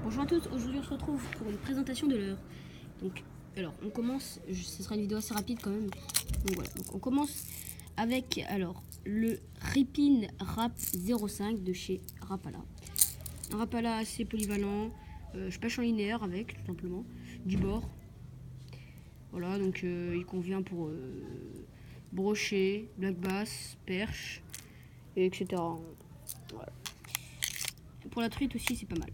Bonjour à tous, aujourd'hui on se retrouve pour une présentation de l'heure. Donc, alors on commence, ce sera une vidéo assez rapide quand même. Donc voilà, donc on commence avec le Ripin Rap 05 de chez Rapala. Un Rapala assez polyvalent, je pêche en linéaire avec tout simplement, du bord. Voilà, donc il convient pour brochet, black bass, perche, etc. Voilà. Pour la truite aussi c'est pas mal.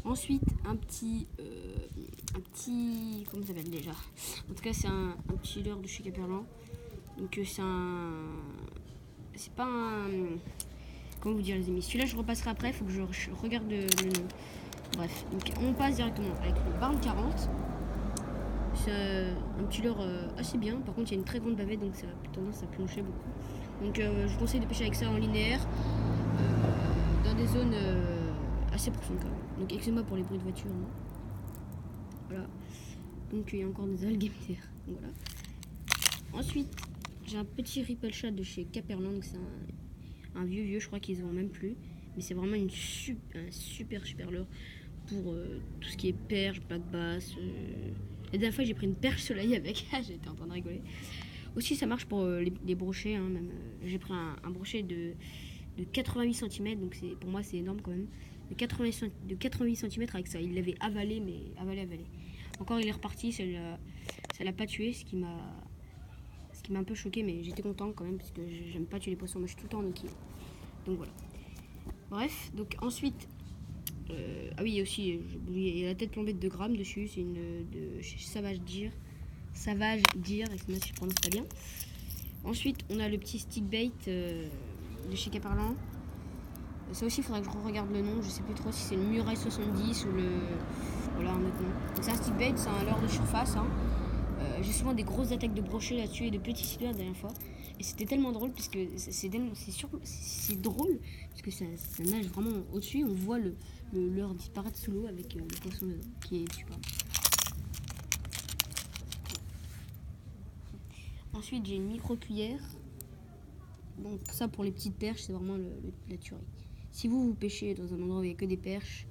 Ensuite, un petit comment ça s'appelle déjà? En tout cas, c'est un petit leurre de chez Caperlan. Donc c'est pas un, comment vous dire les amis. Celui-là, je repasserai après. Il faut que je regarde le nom. Bref, donc on passe directement avec le Barn 40. C'est un petit leurre assez bien. Par contre, il y a une très grande bavette, donc ça a tendance à ploncher beaucoup. Donc, je vous conseille de pêcher avec ça en linéaire, dans des zones assez profondes quand même. Donc excusez-moi pour les bruits de voiture. Hein. Voilà. Donc il y a encore des algues terre. Voilà. Ensuite, j'ai un petit Ripple Chat de chez Caperland. C'est un vieux, je crois qu'ils ne vendent même plus. Mais c'est vraiment un super leurre pour tout ce qui est perche, black bass. La dernière fois, j'ai pris une perche soleil avec. J'étais en train de rigoler. Aussi, ça marche pour les brochets. Hein, même. J'ai pris un brochet de 88 cm. Donc pour moi, c'est énorme quand même. De 88 cm avec ça. Il l'avait avalé, mais avalé. Encore, il est reparti. Ça l'a pas tué, ce qui m'a un peu choqué, mais j'étais content quand même parce que j'aime pas tuer les poissons. Moi, je suis tout le temps en equille. Donc voilà. Bref, donc ensuite, ah oui, aussi, il y a la tête plombée de 2 grammes dessus. C'est une de chez Savage Deer. Excusez-moi si je prononce pas bien. Ensuite, on a le petit stick bait de chez Caperlan. Ça aussi, il faudrait que je regarde le nom. Je sais plus trop si c'est le Muraille 70 ou le. Voilà, un autre nom. Donc, c'est un stick bait, c'est un leurre de surface. Hein. J'ai souvent des grosses attaques de brochets là-dessus et de petits silures la dernière fois. Et c'était tellement drôle parce que c'est drôle parce que ça nage vraiment au-dessus. On voit le leurre disparaître sous l'eau avec le poisson dedans, qui est super. Ensuite, j'ai une micro-cuillère. Donc, ça pour les petites perches, c'est vraiment la tuerie. Si vous pêchez dans un endroit où il n'y a que des perches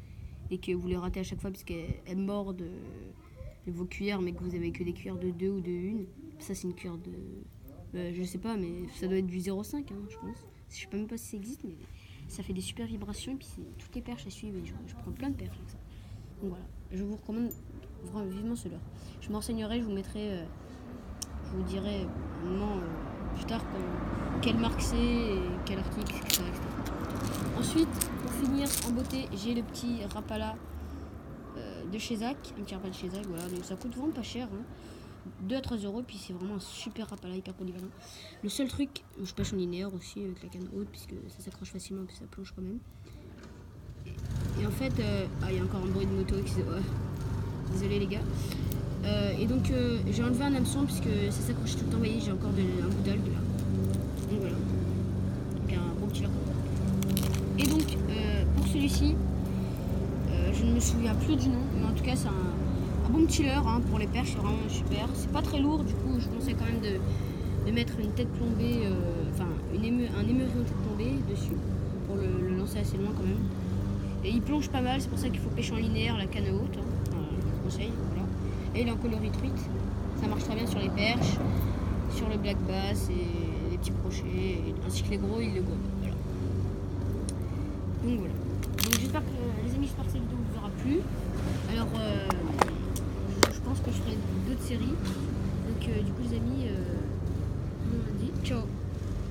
et que vous les ratez à chaque fois parce qu'elles mordent vos cuillères, mais que vous avez que des cuillères de 2 ou de 1, ça c'est une cuillère de. Je sais pas, mais ça doit être du 0,5, hein, je pense. Je sais pas même pas si ça existe, mais ça fait des super vibrations et puis toutes les perches à suivre. Et je prends plein de perches avec ça. Donc voilà, je vous recommande vraiment vivement ce leurre. Je me renseignerai, je vous mettrai. Je vous dirai plus tard quelle marque c'est et quel article, etc. Ensuite, pour finir en beauté, j'ai le petit Rapala de chez Zach, un petit Rapala de chez Zach, voilà, donc ça coûte vraiment pas cher, hein, 2 à 3 euros, puis c'est vraiment un super Rapala hyper polyvalent. Le seul truc, je pêche en linéaire aussi avec la canne haute, puisque ça s'accroche facilement, puis ça plonge quand même. Et en fait, il y a encore un bruit de moto, désolé les gars. Et donc j'ai enlevé un hameçon puisque ça s'accroche tout le temps, vous voyez, j'ai encore un bout d'algue là. Donc voilà. Donc un bon petit leurre. Et donc pour celui-ci, je ne me souviens plus du nom, mais en tout cas c'est un bon petit leurre hein, pour les perches, c'est vraiment super. C'est pas très lourd, du coup je conseille quand même de mettre une tête plombée, un émeraude tête plombée dessus pour le lancer assez loin quand même. Et il plonge pas mal, c'est pour ça qu'il faut pêcher en linéaire, la canne haute, hein, je vous conseille, voilà. Et il est en coloris truite, ça marche très bien sur les perches, sur le black bass et les petits brochets, ainsi que les gros, il le gomme. Voilà. Donc voilà. Donc j'espère que les amis, j'espère que cette vidéo vous aura plu. Alors je pense que je ferai d'autres séries. Donc du coup les amis, on a dit ciao.